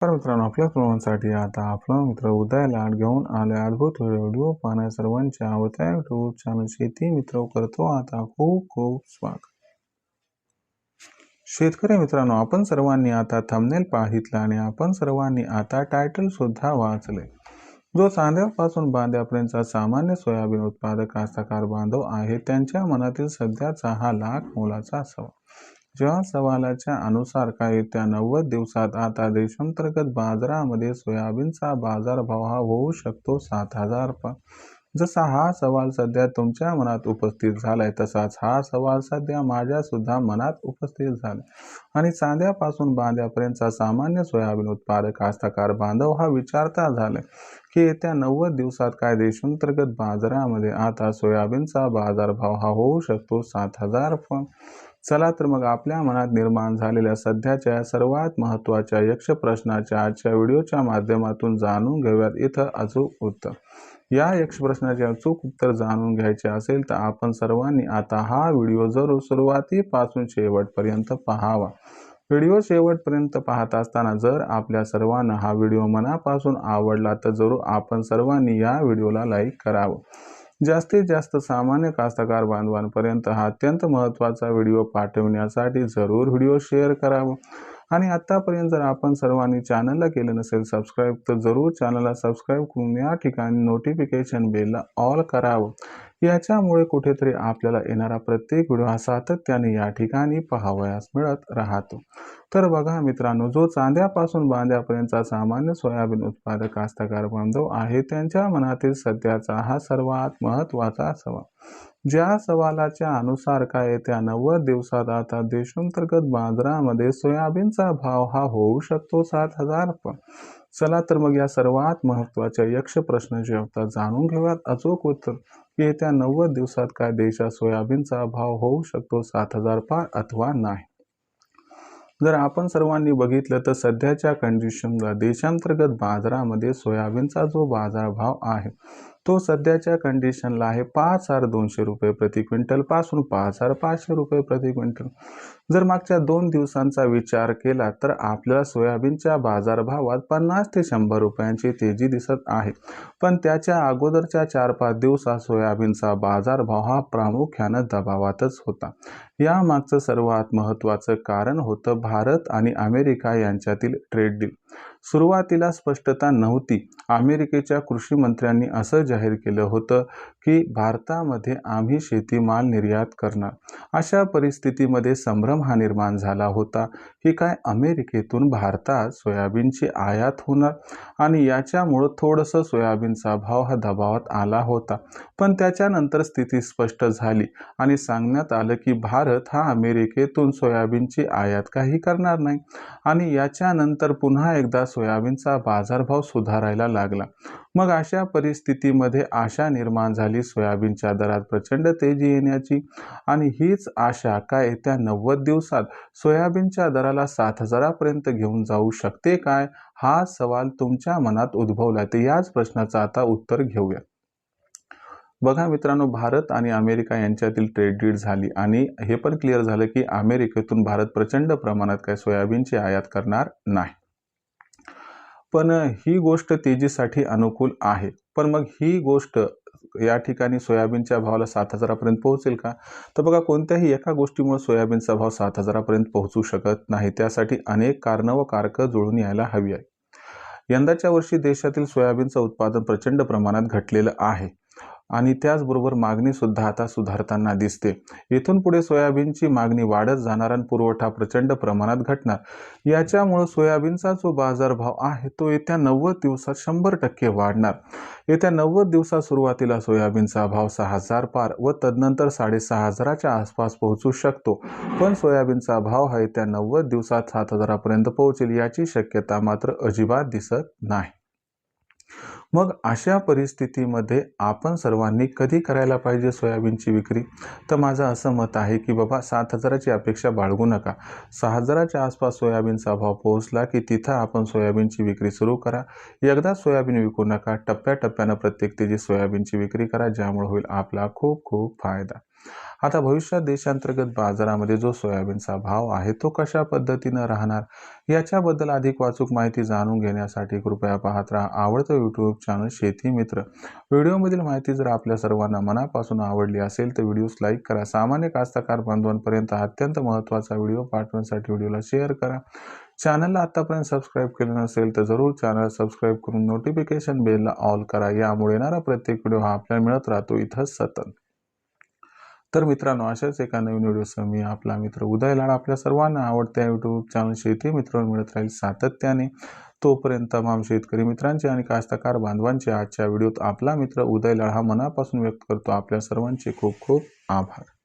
तर मित्रांनो, आपल्या सर्वांसाठी आता आपला मित्र उदय लाड घेऊन आले अद्भुत व्हिडिओ पाहण्या सर्वांच्या आवडत्या यूट्यूब चॅनल शेती मित्र करतो आता खूप खूप स्वागत. शेतकरी मित्रांनो, आपण सर्वांनी आता थंबनेल पाहितला आणि आपण सर्वांनी आता टायटल सुद्धा वाचले. जो चांद्यापासून बांध्यापर्यंतचा सामान्य सोयाबीन उत्पादक कास्तकार बांधव आहे त्यांच्या मनातील सध्याचा हा लाख मोलाचा सवाल. ज्या सवालाच्या अनुसार काय येत्या 90 दिवसात आता देशांतर्गत बाजारामध्ये सोयाबीनचा बाजारभाव हा होऊ शकतो 7,000 जसा हा सवाल सध्या तुमच्या मनात उपस्थित झालाय तसाच हा सवाल सध्या माझ्या सुद्धा मनात उपस्थित झाला आणि चांद्यापासून बांध्यापर्यंतचा सामान्य सोयाबीन उत्पादक कास्तकार बांधव हा विचारता झालाय की येत्या 90 दिवसात काय देशांतर्गत बाजारामध्ये आता सोयाबीनचा बाजारभाव हा होऊ शकतो 7,000 चला तर मग आपल्या मनात निर्माण झालेल्या सध्याच्या सर्वात महत्त्वाच्या यक्ष प्रश्नाच्या आजच्या व्हिडिओच्या माध्यमातून जाणून घेऊयात इथं अचूक उत्तर. या यक्ष प्रश्नाचे अचूक उत्तर जाणून घ्यायचे असेल तर आपण सर्वांनी आता हा व्हिडिओ जरूर सुरुवातीपासून शेवटपर्यंत पाहावा. व्हिडिओ शेवटपर्यंत पाहत असताना जर आपल्या सर्वांना हा व्हिडिओ मनापासून आवडला तर जरूर आपण सर्वांनी या व्हिडिओला लाईक करावं. जास्तीत जास्त सामान्य कास्तकार बांधवांपर्यंत हा अत्यंत महत्त्वाचा व्हिडिओ पाठवण्यासाठी जरूर व्हिडिओ शेअर करावा आणि आतापर्यंत जर आपण सर्वांनी चॅनलला केलं नसेल सबस्क्राईब तर जरूर चॅनलला सबस्क्राईब करून या ठिकाणी नोटिफिकेशन बेलला ऑल करावं. याच्यामुळे कुठेतरी आपल्याला येणारा प्रत्येक व्हिडिओ हा सातत्याने या ठिकाणी पाहावयास मिळत राहतो. तर बघा मित्रांनो, जो चांद्यापासून बांध्यापर्यंतचा सामान्य सोयाबीन उत्पादक कास्तकार बांधव आहे त्यांच्या मनातील सध्याचा हा सर्वात महत्त्वाचा सवाल. ज्या सवालाच्या अनुसार काय येत्या 90 दिवसात आता देशांतर्गत बाजारामध्ये सोयाबीनचा भाव हा होऊ शकतो 7,000 चला तर मग या सर्वात महत्त्वाच्या यक्ष प्रश्नाचे उत्तर जाणून घेऊयात अचूक उत्तर की येत्या 90 दिवसात काय देशात सोयाबीनचा भाव होऊ शकतो 7,000 अथवा नाही. जर आपण सर्वांनी बघितलं तर सध्याच्या कंडिशनला देशांतर्गत बाजारामध्ये सोयाबीनचा जो बाजारभाव आहे तो सध्याच्या कंडिशनला आहे 5,200 रुपये प्रति क्विंटल पासून 5,500 रुपये प्रति क्विंटल. जर मागच्या 2 दिवसांचा विचार केला तर आपल्याला सोयाबीनच्या बाजारभावात 50 ते 100 रुपयांची तेजी दिसत आहे. पण त्याच्या अगोदरच्या 4-5 दिवसात सोयाबीनचा बाजारभाव हा प्रामुख्याने दबावातच होता. यामागचं सर्वात महत्त्वाचं कारण होतं भारत आणि अमेरिका यांच्यातील ट्रेड डील. सुरुवातीला स्पष्टता नव्हती. अमेरिकेच्या कृषी मंत्र्यांनी असं जाहीर केलं होतं की भारतामध्ये आम्ही शेतीमाल निर्यात करणार. अशा परिस्थितीमध्ये संभ्रम हा निर्माण झाला होता की काय अमेरिकेतून भारतात सोयाबीनची आयात होणार आणि याच्यामुळं थोडंसं सोयाबीनचा भाव हा दबावात आला होता. पण त्याच्यानंतर स्थिती स्पष्ट झाली आणि सांगण्यात आलं की भारत हा अमेरिकेतून सोयाबीनची आयात काही करणार नाही आणि याच्यानंतर पुन्हा एकदा सोयाबीनचा बाजारभाव सुधारायला लागला. मग अशा परिस्थितीमध्ये आशा निर्माण झाली सोयाबीनच्या दरात प्रचंड तेजी येण्याची आणि हीच आशा काय येत्या 90 दिवसात सोयाबीनच्या दराला 7,000 पर्यंत घेऊन जाऊ शकते काय, हा सवाल तुमच्या मनात उद्भवला. तर याच प्रश्नाचं आता उत्तर घेऊया. बघा मित्रांनो, भारत आणि अमेरिका यांच्यातील ट्रेड डील झाली आणि हे पण क्लिअर झालं की अमेरिकेतून भारत प्रचंड प्रमाणात काय सोयाबीनची आयात करणार नाही. पण ही गोष्ट तेजीसाठी अनुकूल आहे. पण मग ही गोष्ट या ठिकाणी सोयाबीनच्या भावाला 7,000 पर्यंत पोहोचेल का? तर बघा, कोणत्याही एका गोष्टीमुळे सोयाबीनचा भाव 7,000 पर्यंत पोहोचू शकत नाही. त्यासाठी अनेक कारणं व कारकं जुळून यायला हवी आहे. यंदाच्या वर्षी देशातील सोयाबीनचं उत्पादन प्रचंड प्रमाणात घटलेलं आहे आणि त्याचबरोबर मागणी सुद्धा आता सुधारताना दिसते. इथून पुढे सोयाबीनची मागणी वाढत जाणार आणि पुरवठा प्रचंड प्रमाणात घटणार. याच्यामुळे सोयाबीनचा जो बाजारभाव आहे तो येत्या 90 दिवसात 100% वाढणार. येत्या 90 दिवसात सुरुवातीला सोयाबीनचा भाव 6,000 पार व तदनंतर 6,500च्या आसपास पोहोचू शकतो. पण सोयाबीनचा भाव हा येत्या 90 दिवसात 7,000 पर्यंत पोहोचेल याची शक्यता मात्र अजिबात दिसत नाही. मग अशा परिस्थितीमध्ये आपण सर्वांनी कधी करायला पाहिजे सोयाबीनची विक्री? तर माझं असं मत आहे की बाबा 7,000ची अपेक्षा बाळगू नका. 6,000च्या आसपास सोयाबीनचा भाव पोहोचला की तिथं आपण सोयाबीनची विक्री सुरू करा. एकदा सोयाबीन विकू नका, टप्प्याटप्प्यानं प्रत्येक तेजी सोयाबीनची विक्री करा, ज्यामुळे होईल आपला खूप खूप फायदा. आता भविष्यात देशांतर्गत बाजारामध्ये जो सोयाबीनचा भाव आहे तो कशा पद्धतीनं राहणार याच्याबद्दल अधिक अचूक माहिती जाणून घेण्यासाठी कृपया पाहत राहा आवडतं यूट्यूब चॅनल शेती मित्र. व्हिडिओमधील माहिती जर आपल्या सर्वांना मनापासून आवडली असेल तर व्हिडिओस लाईक करा. सामान्य कास्तकार बांधवांपर्यंत अत्यंत महत्त्वाचा व्हिडिओ पाठवण्यासाठी व्हिडिओला शेअर करा. चॅनलला आतापर्यंत सबस्क्राईब केलं नसेल तर जरूर चॅनल सबस्क्राईब करून नोटिफिकेशन बेलला ऑल करा. यामुळे येणारा प्रत्येक व्हिडिओ हा आपल्याला मिळत राहतो इथं सतत. तर मित्रांनो, अशाच एका नवीन व्हिडिओसह मी आपला मित्र उदय लाड आपल्या सर्वांना आवडत्या यूट्यूब चॅनल शेती मित्रांवर मिळत राहील सातत्याने. तोपर्यंत तमाम शेतकरी मित्रांचे आणि कास्तकार बांधवांचे आजच्या व्हिडिओत आपला मित्र उदय लाड हा मनापासून व्यक्त करतो. आपल्या सर्वांचे खूप खूप आभार.